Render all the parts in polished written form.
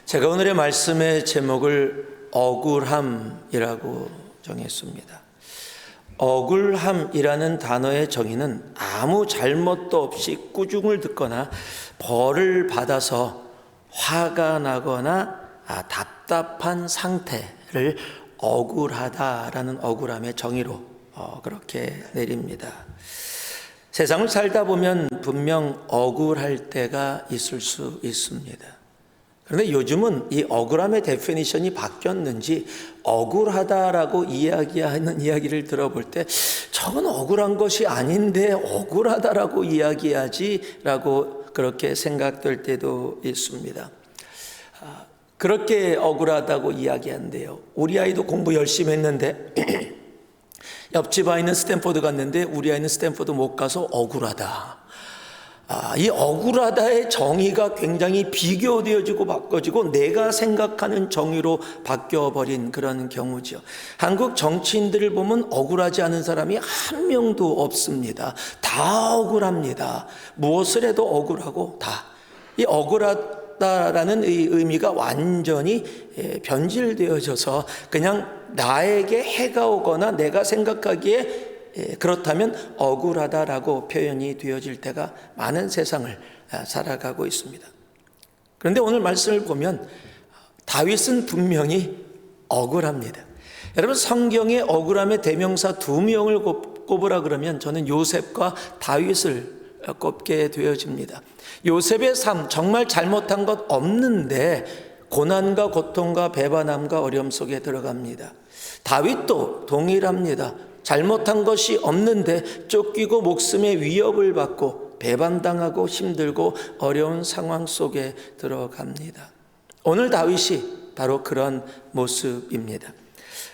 제가 오늘의 말씀의 제목을 억울함이라고 정했습니다. 억울함이라는 단어의 정의는 아무 잘못도 없이 꾸중을 듣거나 벌을 받아서 화가 나거나 답답한 상태를 억울하다라는 억울함의 정의로 그렇게 내립니다. 세상을 살다 보면 분명 억울할 때가 있을 수 있습니다. 그런데 요즘은 이 억울함의 데피니션이 바뀌었는지 억울하다라고 이야기하는 이야기를 들어볼 때 저건 억울한 것이 아닌데 억울하다라고 이야기하지라고 그렇게 생각될 때도 있습니다. 그렇게 억울하다고 이야기한대요. 우리 아이도 공부 열심히 했는데 옆집 아이는 스탠포드 갔는데 우리 아이는 스탠포드 못 가서 억울하다. 이 억울하다의 정의가 굉장히 비교되어지고 바꿔지고 내가 생각하는 정의로 바뀌어버린 그런 경우죠. 한국 정치인들을 보면 억울하지 않은 사람이 한 명도 없습니다. 다 억울합니다. 무엇을 해도 억울하고 다. 이 억울하다라는 이 의미가 완전히 변질되어져서 그냥 나에게 해가 오거나 내가 생각하기에 그렇다면 억울하다라고 표현이 되어질 때가 많은 세상을 살아가고 있습니다. 그런데 오늘 말씀을 보면 다윗은 분명히 억울합니다. 여러분, 성경에 억울함의 대명사 두 명을 꼽으라 그러면 저는 요셉과 다윗을 꼽게 되어집니다. 요셉의 삶, 정말 잘못한 것 없는데 고난과 고통과 배반함과 어려움 속에 들어갑니다. 다윗도 동일합니다. 잘못한 것이 없는데 쫓기고 목숨의 위협을 받고 배반당하고 힘들고 어려운 상황 속에 들어갑니다. 오늘 다윗이 바로 그런 모습입니다.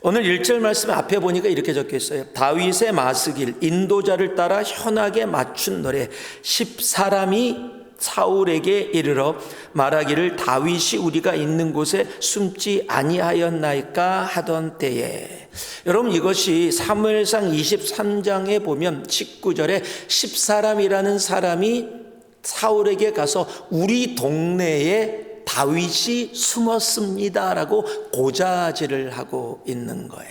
오늘 1절 말씀 앞에 보니까 이렇게 적혀 있어요. 다윗의 마스길, 인도자를 따라 현악에 맞춘 노래, 10사람이 사울에게 이르러 말하기를 다윗이 우리가 있는 곳에 숨지 아니하였나이까 하던 때에. 여러분, 이것이 사무엘상 23장에 보면 19절에 10사람이라는 사람이 사울에게 가서 우리 동네에 다윗이 숨었습니다라고 고자질을 하고 있는 거예요.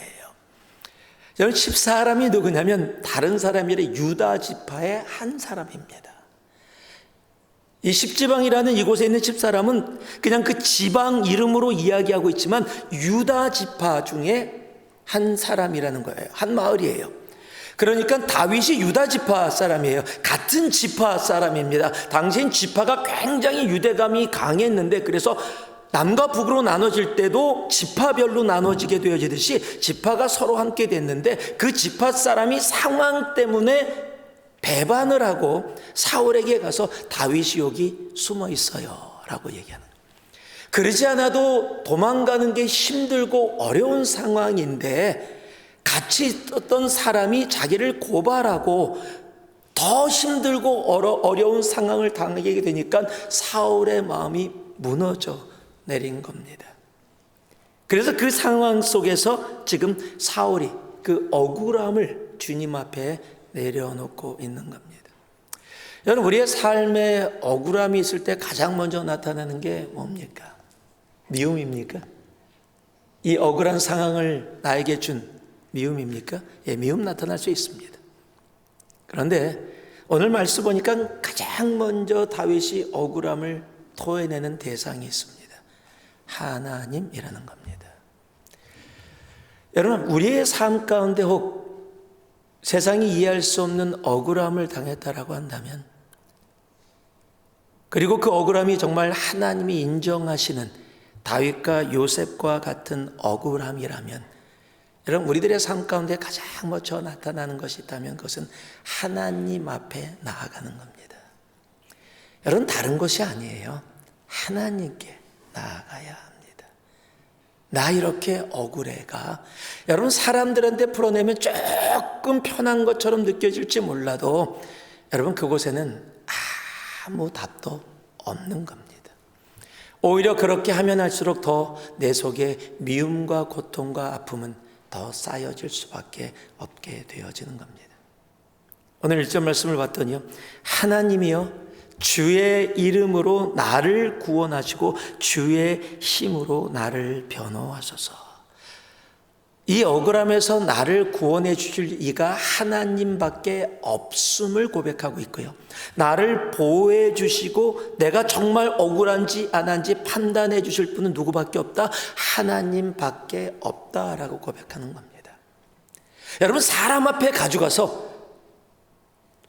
여러분, 10사람이 누구냐면 다른 사람이 아니라 유다 지파의 한 사람입니다. 이 10지방이라는 이곳에 있는 10사람은 그냥 그 지방 이름으로 이야기하고 있지만 유다 지파 중에 한 사람이라는 거예요. 한 마을이에요. 그러니까 다윗이 유다 지파 사람이에요. 같은 지파 사람입니다. 당시엔 지파가 굉장히 유대감이 강했는데 그래서 남과 북으로 나눠질 때도 지파별로 나눠지게 되어지듯이 지파가 서로 함께 됐는데 그 지파 사람이 상황 때문에 배반을 하고 사울에게 가서 다윗이 여기 숨어 있어요 라고 얘기하는 거예요. 그러지 않아도 도망가는 게 힘들고 어려운 상황인데 같이 있던 사람이 자기를 고발하고 더 힘들고 어려운 상황을 당하게 되니까 사울의 마음이 무너져 내린 겁니다. 그래서 그 상황 속에서 지금 사울이 그 억울함을 주님 앞에 내려놓고 있는 겁니다. 여러분, 우리의 삶에 억울함이 있을 때 가장 먼저 나타나는 게 뭡니까? 미움입니까? 이 억울한 상황을 나에게 준 미움입니까? 예, 미움 나타날 수 있습니다. 그런데 오늘 말씀 보니까 가장 먼저 다윗이 억울함을 토해내는 대상이 있습니다. 하나님이라는 겁니다. 여러분, 우리의 삶 가운데 혹 세상이 이해할 수 없는 억울함을 당했다라고 한다면, 그리고 그 억울함이 정말 하나님이 인정하시는 다윗과 요셉과 같은 억울함이라면, 여러분, 우리들의 삶 가운데 가장 먼저 나타나는 것이 있다면 그것은 하나님 앞에 나아가는 겁니다. 여러분, 다른 것이 아니에요. 하나님께 나아가야 합니다. 나 이렇게 억울해가. 여러분, 사람들한테 풀어내면 조금 편한 것처럼 느껴질지 몰라도 여러분, 그곳에는 아무 답도 없는 겁니다. 오히려 그렇게 하면 할수록 더 내 속에 미움과 고통과 아픔은 더 쌓여질 수밖에 없게 되어지는 겁니다. 오늘 1절 말씀을 봤더니요, 하나님이여 주의 이름으로 나를 구원하시고 주의 힘으로 나를 변호하소서. 이 억울함에서 나를 구원해 주실 이가 하나님밖에 없음을 고백하고 있고요. 나를 보호해 주시고 내가 정말 억울한지 안 한지 판단해 주실 분은 누구밖에 없다? 하나님밖에 없다라고 고백하는 겁니다. 여러분, 사람 앞에 가져가서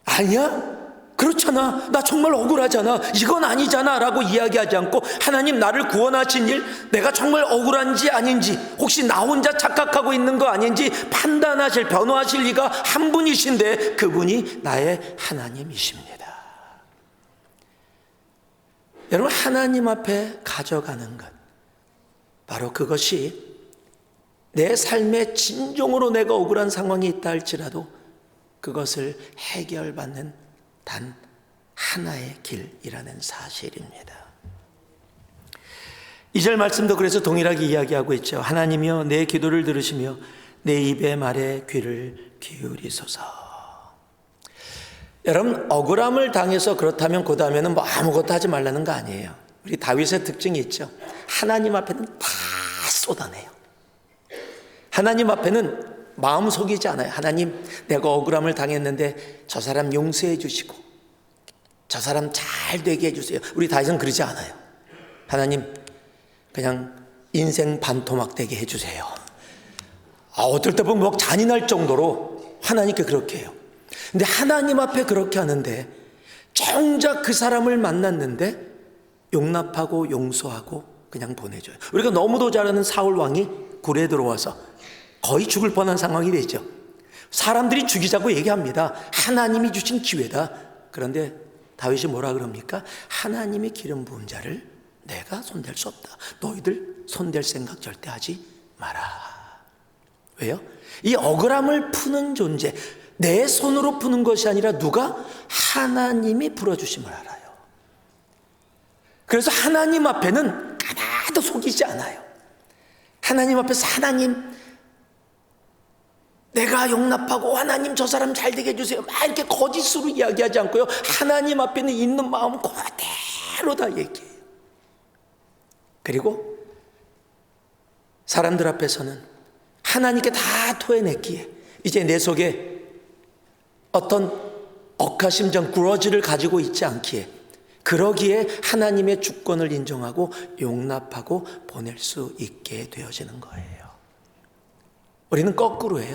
아니야? 그렇잖아. 나 정말 억울하잖아. 이건 아니잖아 라고 이야기하지 않고 하나님 나를 구원하신 일, 내가 정말 억울한지 아닌지, 혹시 나 혼자 착각하고 있는 거 아닌지 판단하실, 변호하실 이가 한 분이신데 그분이 나의 하나님이십니다. 여러분, 하나님 앞에 가져가는 것, 바로 그것이 내 삶의 진정으로 내가 억울한 상황이 있다 할지라도 그것을 해결받는 단 하나의 길이라는 사실입니다. 2절 말씀도 그래서 동일하게 이야기하고 있죠. 하나님이여 내 기도를 들으시며 내 입의 말에 귀를 기울이소서. 여러분, 억울함을 당해서 그렇다면 그 다음에는 뭐 아무것도 하지 말라는 거 아니에요. 우리 다윗의 특징이 있죠. 하나님 앞에는 다 쏟아내요. 하나님 앞에는 마음 속이지 않아요. 하나님, 내가 억울함을 당했는데 저 사람 용서해 주시고 저 사람 잘 되게 해주세요. 우리 다윗은 그러지 않아요. 하나님, 그냥 인생 반토막 되게 해주세요. 어떨 때 보면 막 잔인할 정도로 하나님께 그렇게 해요. 근데 하나님 앞에 그렇게 하는데 정작 그 사람을 만났는데 용납하고 용서하고 그냥 보내줘요. 우리가 너무도 잘 아는 사울 왕이 굴에 들어와서 거의 죽을 뻔한 상황이 되죠. 사람들이 죽이자고 얘기합니다. 하나님이 주신 기회다. 그런데 다윗이 뭐라 그럽니까? 하나님이 기름 부은 자를 내가 손댈 수 없다. 너희들 손댈 생각 절대 하지 마라. 왜요? 이 억울함을 푸는 존재, 내 손으로 푸는 것이 아니라 누가? 하나님이 풀어주심을 알아요. 그래서 하나님 앞에는 하나도 속이지 않아요. 하나님 앞에서 하나님, 내가 용납하고 하나님 저 사람 잘 되게 해주세요. 막 이렇게 거짓으로 이야기하지 않고요. 하나님 앞에는 있는 마음 그대로 다 얘기해요. 그리고 사람들 앞에서는 하나님께 다 토해냈기에 이제 내 속에 어떤 억하심정, 그러지를 가지고 있지 않기에, 그러기에 하나님의 주권을 인정하고 용납하고 보낼 수 있게 되어지는 거예요. 우리는 거꾸로 해요.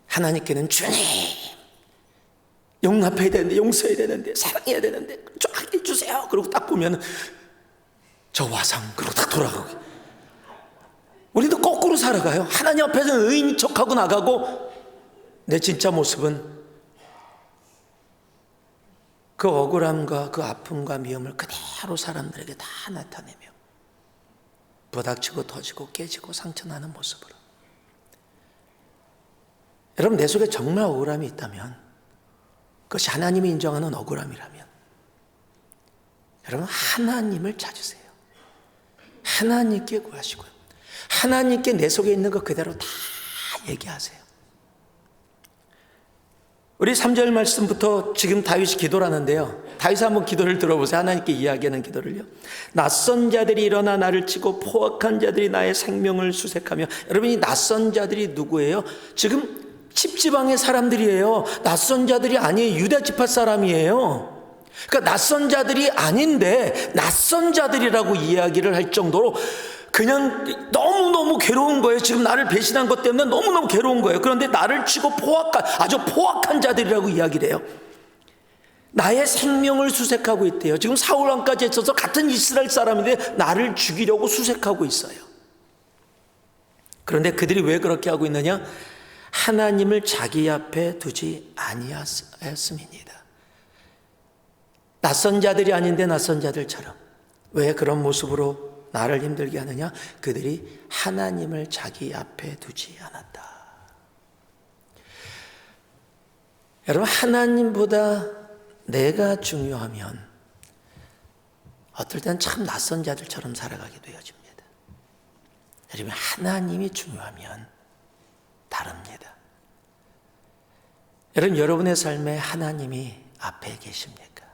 하나님께는 주님 용납해야 되는데, 용서해야 되는데, 사랑해야 되는데 쫙 해주세요. 그리고 딱 보면 저 와상, 그리고 딱 돌아가고. 우리도 거꾸로 살아가요. 하나님 앞에서는 의인인 척하고 나가고 내 진짜 모습은 그 억울함과 그 아픔과 미움을 그대로 사람들에게 다 나타내며 부닥치고 터지고 깨지고 상처나는 모습으로. 여러분, 내 속에 정말 억울함이 있다면, 그것이 하나님이 인정하는 억울함이라면 여러분, 하나님을 찾으세요. 하나님께 구하시고요. 하나님께 내 속에 있는 것 그대로 다 얘기하세요. 우리 3절 말씀부터 지금 다윗이 기도를 하는데요. 다윗이 한번 기도를 들어보세요. 하나님께 이야기하는 기도를요. 낯선 자들이 일어나 나를 치고 포악한 자들이 나의 생명을 수색하며. 여러분, 이 낯선 자들이 누구예요? 지금 10지방의 사람들이에요. 낯선 자들이 아니에요. 유다 지파 사람이에요. 그러니까 낯선 자들이 아닌데 낯선 자들이라고 이야기를 할 정도로 그냥 너무너무 괴로운 거예요. 지금 나를 배신한 것 때문에 너무너무 괴로운 거예요. 그런데 나를 치고 아주 포악한 자들이라고 이야기를 해요. 나의 생명을 수색하고 있대요. 지금 사울 왕까지 있어서 같은 이스라엘 사람인데 나를 죽이려고 수색하고 있어요. 그런데 그들이 왜 그렇게 하고 있느냐? 하나님을 자기 앞에 두지 아니하였음이니이다. 낯선 자들이 아닌데 낯선 자들처럼 왜 그런 모습으로 나를 힘들게 하느냐? 그들이 하나님을 자기 앞에 두지 않았다. 여러분, 하나님보다 내가 중요하면 어떨 때는 참 낯선 자들처럼 살아가게 되어집니다. 여러분, 하나님이 중요하면 다릅니다. 여러분, 여러분의 삶에 하나님이 앞에 계십니까?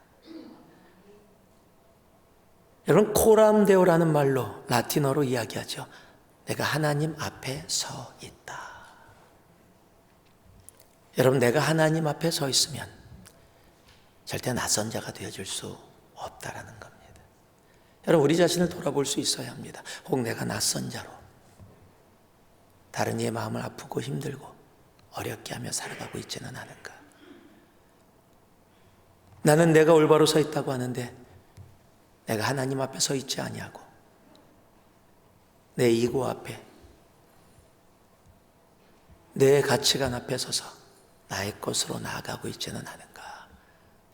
여러분, 코람데오라는 말로 라틴어로 이야기하죠. 내가 하나님 앞에 서 있다. 여러분, 내가 하나님 앞에 서 있으면 절대 낯선 자가 되어줄 수 없다라는 겁니다. 여러분, 우리 자신을 돌아볼 수 있어야 합니다. 혹 내가 낯선 자로 다른 이의 마음을 아프고 힘들고 어렵게 하며 살아가고 있지는 않은가. 나는 내가 올바로 서 있다고 하는데 내가 하나님 앞에 서 있지 아니하고 내 이고 앞에, 내 가치관 앞에 서서 나의 것으로 나아가고 있지는 않은가.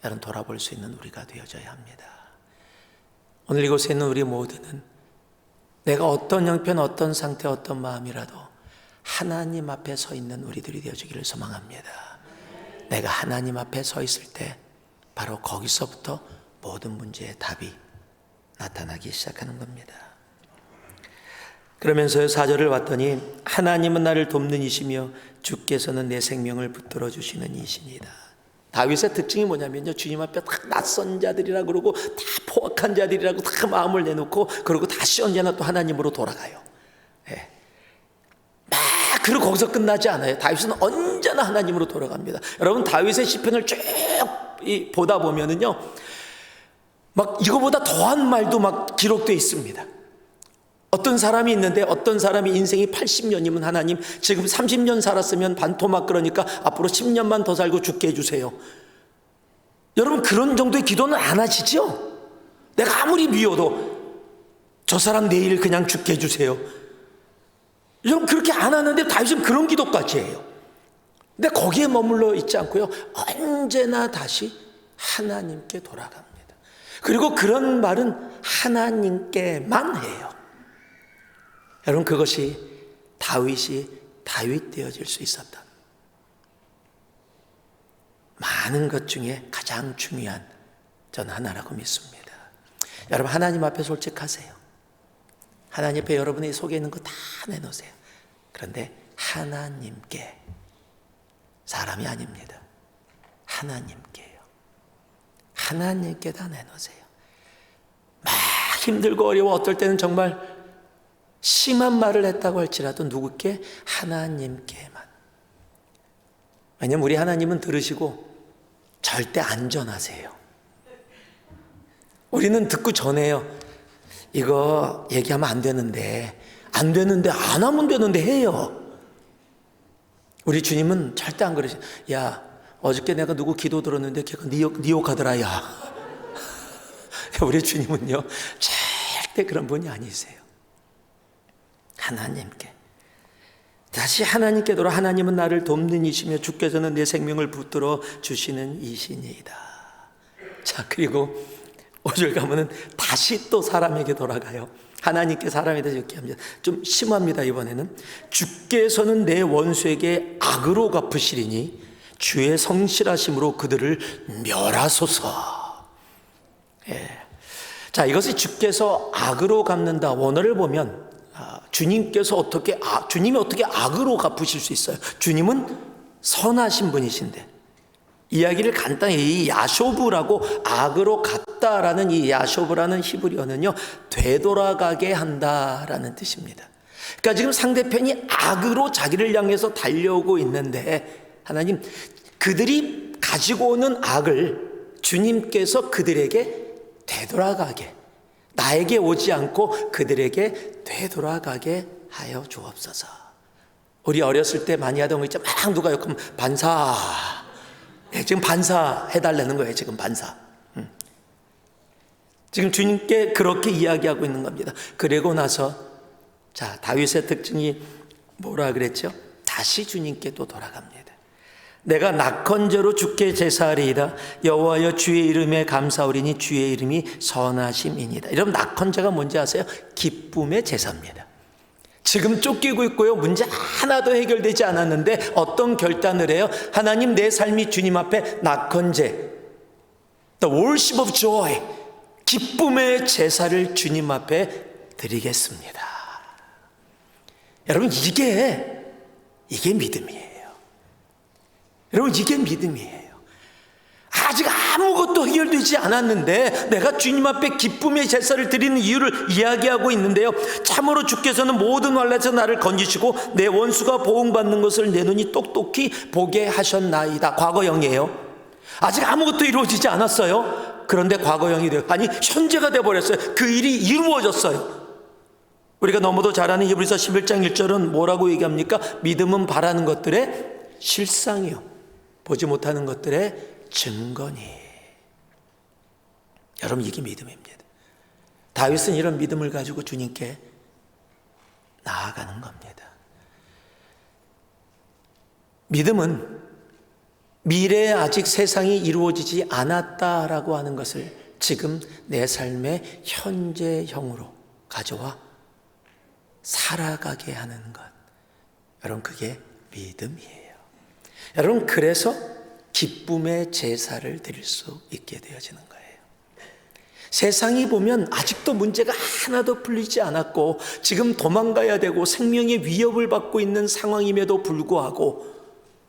여러분, 돌아볼 수 있는 우리가 되어져야 합니다. 오늘 이곳에 있는 우리 모두는 내가 어떤 형편, 어떤 상태, 어떤 마음이라도 하나님 앞에 서 있는 우리들이 되어주기를 소망합니다. 내가 하나님 앞에 서 있을 때 바로 거기서부터 모든 문제의 답이 나타나기 시작하는 겁니다. 그러면서 4절을 봤더니 하나님은 나를 돕는 이시며 주께서는 내 생명을 붙들어 주시는 이시니다. 다윗의 특징이 뭐냐면요, 주님 앞에 다 낯선 자들이라 그러고 다 포악한 자들이라고 다 마음을 내놓고 그러고 다시 언제나 또 하나님으로 돌아가요. 네. 막 그러고 거기서 끝나지 않아요. 다윗은 언제나 하나님으로 돌아갑니다. 여러분, 다윗의 시편을 쭉 보다 보면은요, 막 이거보다 더한 말도 막 기록되어 있습니다. 어떤 사람이 있는데, 어떤 사람이 인생이 80년이면 하나님 지금 30년 살았으면 반토막, 그러니까 앞으로 10년만 더 살고 죽게 해주세요. 여러분, 그런 정도의 기도는 안 하시죠? 내가 아무리 미워도 저 사람 내일 그냥 죽게 해주세요. 여러분, 그렇게 안 하는데 다윗은 그런 기도까지 해요. 근데 거기에 머물러 있지 않고요, 언제나 다시 하나님께 돌아갑니다. 그리고 그런 말은 하나님께만 해요. 여러분, 그것이 다윗이 다윗 되어질 수 있었던 많은 것 중에 가장 중요한 전 하나라고 믿습니다. 여러분, 하나님 앞에 솔직하세요. 하나님 앞에 여러분의 속에 있는 거 다 내놓으세요. 그런데 하나님께, 사람이 아닙니다. 하나님께요. 하나님께 다 내놓으세요. 막 힘들고 어려워, 어떨 때는 정말 심한 말을 했다고 할지라도 누구께? 하나님께만. 왜냐하면 우리 하나님은 들으시고 절대 안 전하세요. 우리는 듣고 전해요. 이거 얘기하면 안 되는데 안 하면 되는데 해요. 우리 주님은 절대 안 그러세요. 야, 어저께 내가 누구 기도 들었는데 걔가 네 욕하더라, 야. 우리 주님은요, 절대 그런 분이 아니세요. 하나님께, 다시 하나님께 돌아. 하나님은 나를 돕는 이시며 주께서는 내 생명을 붙들어 주시는 이시니이다. 자, 그리고 5절 가면은 다시 또 사람에게 돌아가요. 하나님께 사람에 대해서 이렇게 합니다. 좀 심합니다, 이번에는. 주께서는 내 원수에게 악으로 갚으시리니 주의 성실하심으로 그들을 멸하소서. 예. 자, 이것이 주께서 악으로 갚는다. 원어를 보면 주님이 어떻게 악으로 갚으실 수 있어요? 주님은 선하신 분이신데, 이야기를 간단히, 이 야쇼브라고 악으로 갚다라는 이 야쇼브라는 히브리어는요, 되돌아가게 한다라는 뜻입니다. 그러니까 지금 상대편이 악으로 자기를 향해서 달려오고 있는데, 하나님, 그들이 가지고 오는 악을 주님께서 그들에게 되돌아가게, 나에게 오지 않고 그들에게 되돌아가게 하여 주옵소서. 우리 어렸을 때 많이 하던 거 있죠. 막 누가 욕하면 반사. 네, 지금 반사 해달라는 거예요. 지금 반사. 지금 주님께 그렇게 이야기하고 있는 겁니다. 그리고 나서, 자, 다윗의 특징이 뭐라 그랬죠? 다시 주님께 또 돌아갑니다. 내가 낙헌제로 주께 제사하리이다. 여호와여, 주의 이름에 감사하리니 주의 이름이 선하심이니이다. 여러분, 낙헌제가 뭔지 아세요? 기쁨의 제사입니다. 지금 쫓기고 있고요, 문제 하나도 해결되지 않았는데 어떤 결단을 해요? 하나님, 내 삶이 주님 앞에 낙헌제, The worship of joy, 기쁨의 제사를 주님 앞에 드리겠습니다. 여러분, 이게 믿음이에요. 여러분, 이게 믿음이에요. 아직 아무것도 해결되지 않았는데 내가 주님 앞에 기쁨의 제사를 드리는 이유를 이야기하고 있는데요. 참으로 주께서는 모든 환난에서 나를 건지시고 내 원수가 보응받는 것을 내 눈이 똑똑히 보게 하셨나이다. 과거형이에요. 아직 아무것도 이루어지지 않았어요. 그런데 과거형이 돼요. 아니, 현재가 돼버렸어요. 그 일이 이루어졌어요. 우리가 너무도 잘 아는 히브리서 11장 1절은 뭐라고 얘기합니까? 믿음은 바라는 것들의 실상이요, 보지 못하는 것들의 증거니. 여러분, 이게 믿음입니다. 다윗은 이런 믿음을 가지고 주님께 나아가는 겁니다. 믿음은 미래에 아직 세상이 이루어지지 않았다라고 하는 것을 지금 내 삶의 현재형으로 가져와 살아가게 하는 것. 여러분, 그게 믿음이에요. 여러분, 그래서 기쁨의 제사를 드릴 수 있게 되어지는 거예요. 세상이 보면 아직도 문제가 하나도 풀리지 않았고 지금 도망가야 되고 생명의 위협을 받고 있는 상황임에도 불구하고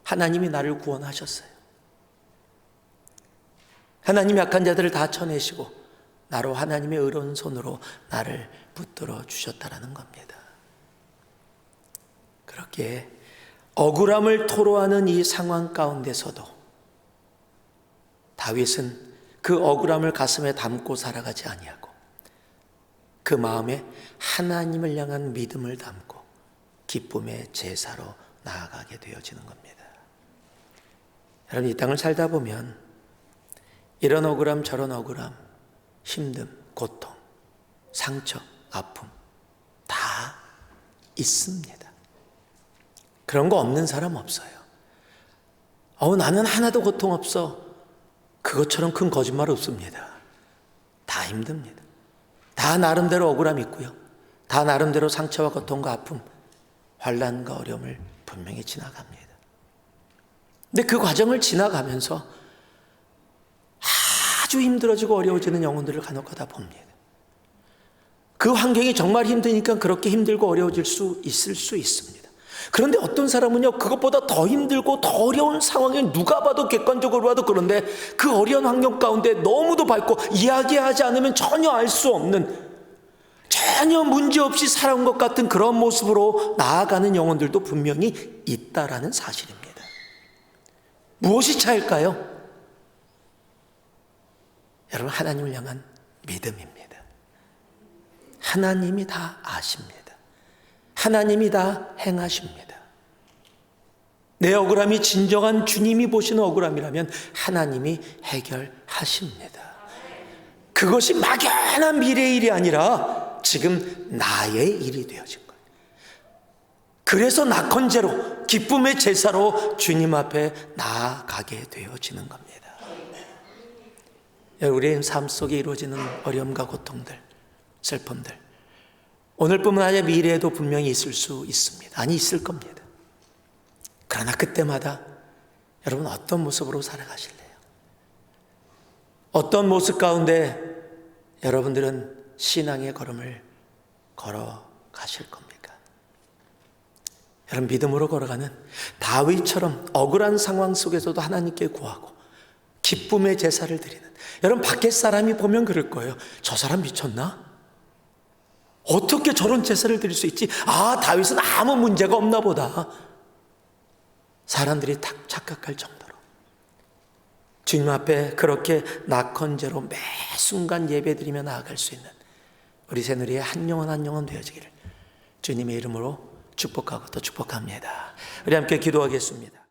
하나님이 나를 구원하셨어요. 하나님이 약한 자들을 다 쳐내시고 나로 하나님의 의로운 손으로 나를 붙들어 주셨다라는 겁니다. 그렇게 억울함을 토로하는 이 상황 가운데서도 다윗은 그 억울함을 가슴에 담고 살아가지 아니하고 그 마음에 하나님을 향한 믿음을 담고 기쁨의 제사로 나아가게 되어지는 겁니다. 여러분, 이 땅을 살다 보면 이런 억울함 저런 억울함, 힘듦, 고통, 상처, 아픔 다 있습니다. 그런 거 없는 사람 없어요. 나는 하나도 고통 없어. 그것처럼 큰 거짓말 없습니다. 다 힘듭니다. 다 나름대로 억울함이 있고요. 다 나름대로 상처와 고통과 아픔, 환난과 어려움을 분명히 지나갑니다. 근데 그 과정을 지나가면서 아주 힘들어지고 어려워지는 영혼들을 간혹가다 봅니다. 그 환경이 정말 힘드니까 그렇게 힘들고 어려워질 수 있을 수 있습니다. 그런데 어떤 사람은요, 그것보다 더 힘들고 더 어려운 상황에 누가 봐도 객관적으로 봐도 그런데 그 어려운 환경 가운데 너무도 밝고 이야기하지 않으면 전혀 알 수 없는, 전혀 문제없이 살아온 것 같은 그런 모습으로 나아가는 영혼들도 분명히 있다라는 사실입니다. 무엇이 차일까요? 여러분, 하나님을 향한 믿음입니다. 하나님이 다 아십니다. 하나님이 다 행하십니다. 내 억울함이 진정한 주님이 보시는 억울함이라면 하나님이 해결하십니다. 그것이 막연한 미래의 일이 아니라 지금 나의 일이 되어진 거예요. 그래서 낙헌제로, 기쁨의 제사로 주님 앞에 나아가게 되어지는 겁니다. 우리의 삶 속에 이루어지는 어려움과 고통들, 슬픔들, 오늘뿐만 아니라 미래에도 분명히 있을 수 있습니다. 아니, 있을 겁니다. 그러나 그때마다 여러분 어떤 모습으로 살아가실래요? 어떤 모습 가운데 여러분들은 신앙의 걸음을 걸어가실 겁니까? 여러분, 믿음으로 걸어가는 다윗처럼 억울한 상황 속에서도 하나님께 구하고 기쁨의 제사를 드리는, 여러분 밖에 사람이 보면 그럴 거예요. 저 사람 미쳤나? 어떻게 저런 제사를 드릴 수 있지? 다윗은 아무 문제가 없나 보다. 사람들이 딱 착각할 정도로 주님 앞에 그렇게 낙헌제로 매 순간 예배드리며 나아갈 수 있는 우리 새누리의 한 영혼 한 영혼 되어지기를 주님의 이름으로 축복하고 또 축복합니다. 우리 함께 기도하겠습니다.